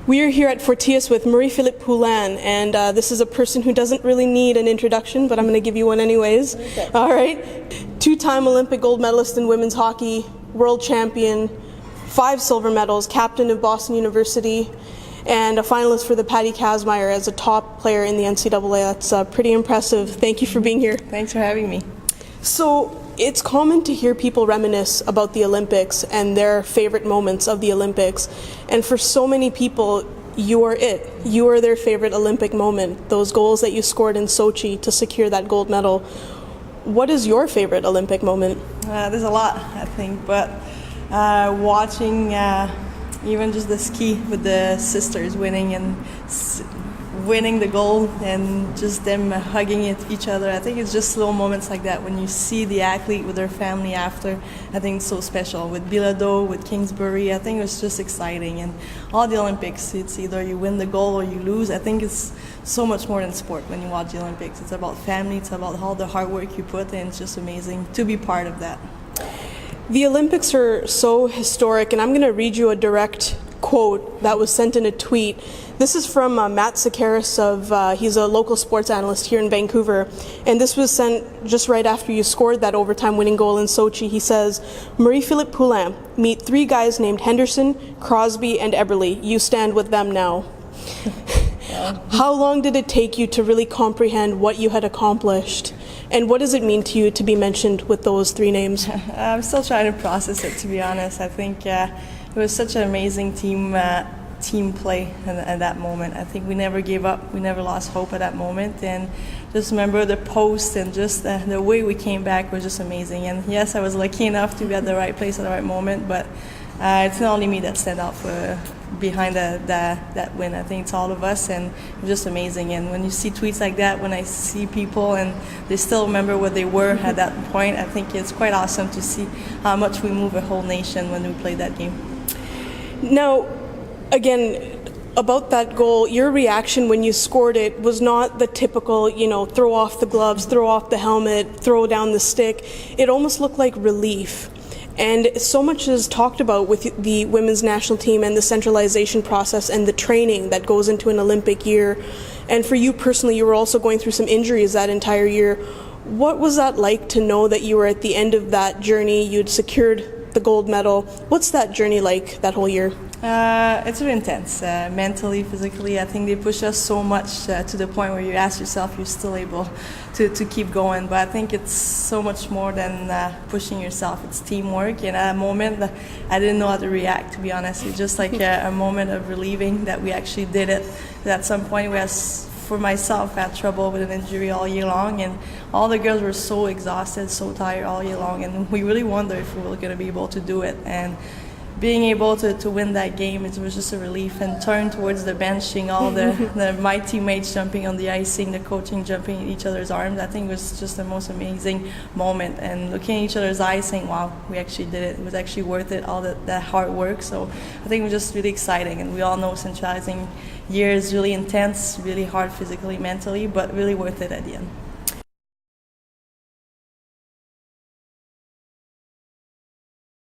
We are here at Fortius with Marie-Philip Poulin, and this is a person who doesn't really need an introduction, but I'm going to give you one anyways. Okay. All right. Two-time Olympic gold medalist in women's hockey, world champion, 5 silver medals, captain of Boston University, and a finalist for the Patty Kazmaier as a top player in the NCAA. That's pretty impressive. Thank you for being here. Thanks for having me. So, it's common to hear people reminisce about the Olympics and their favorite moments of the Olympics. And for so many people, you are it. You are their favorite Olympic moment, those goals that you scored in Sochi to secure that gold medal. What is your favorite Olympic moment? There's a lot, I think, but watching even just the ski with the sisters winning the gold and just them hugging each other. I think it's just little moments like that when you see the athlete with their family after. I think it's so special. With Bilodeau, with Kingsbury, I think it was just exciting. And all the Olympics, it's either you win the gold or you lose. I think it's so much more than sport when you watch the Olympics. It's about family, it's about all the hard work you put in. It's just amazing to be part of that. The Olympics are so historic, and I'm going to read you a direct quote that was sent in a tweet. This is from Matt Sakaris he's a local sports analyst here in Vancouver, and this was sent just right after you scored that overtime winning goal in Sochi. He says, Marie-Philip Poulin, meet 3 guys named Henderson, Crosby, and Eberle. You stand with them now. How long did it take you to really comprehend what you had accomplished? And what does it mean to you to be mentioned with those 3 names? I'm still trying to process it, to be honest. I think it was such an amazing team play at that moment. I think we never gave up. We never lost hope at that moment. And just remember the post and just the way we came back was just amazing. And yes, I was lucky enough to be at the right place at the right moment, but it's not only me that stand out behind that win. I think it's all of us, and it was just amazing. And when you see tweets like that, when I see people and they still remember what they were at that point, I think it's quite awesome to see how much we move a whole nation when we play that game. Now, again, about that goal, your reaction when you scored it was not the typical, throw off the gloves, throw off the helmet, throw down the stick. It almost looked like relief. And so much is talked about with the women's national team and the centralization process and the training that goes into an Olympic year. And for you personally, you were also going through some injuries that entire year. What was that like to know that you were at the end of that journey, you'd secured the gold medal? What's that journey like that whole year? It's really intense, mentally, physically. I think they push us so much to the point where you ask yourself, you're still able to keep going. But I think it's so much more than pushing yourself. It's teamwork. And at a moment, I didn't know how to react, to be honest. It's just like a moment of relieving that we actually did it. At some point, for myself, I had trouble with an injury all year long, and all the girls were so exhausted, so tired all year long, and we really wondered if we were going to be able to do it. And being able to win that game, it was just a relief. And turn towards the bench, seeing all my teammates jumping on the ice, seeing the coaching jumping in each other's arms, I think it was just the most amazing moment. And looking in each other's eyes, saying, wow, we actually did it. It was actually worth it, all that hard work. So I think it was just really exciting. And we all know centralizing year is really intense, really hard physically, mentally, but really worth it at the end.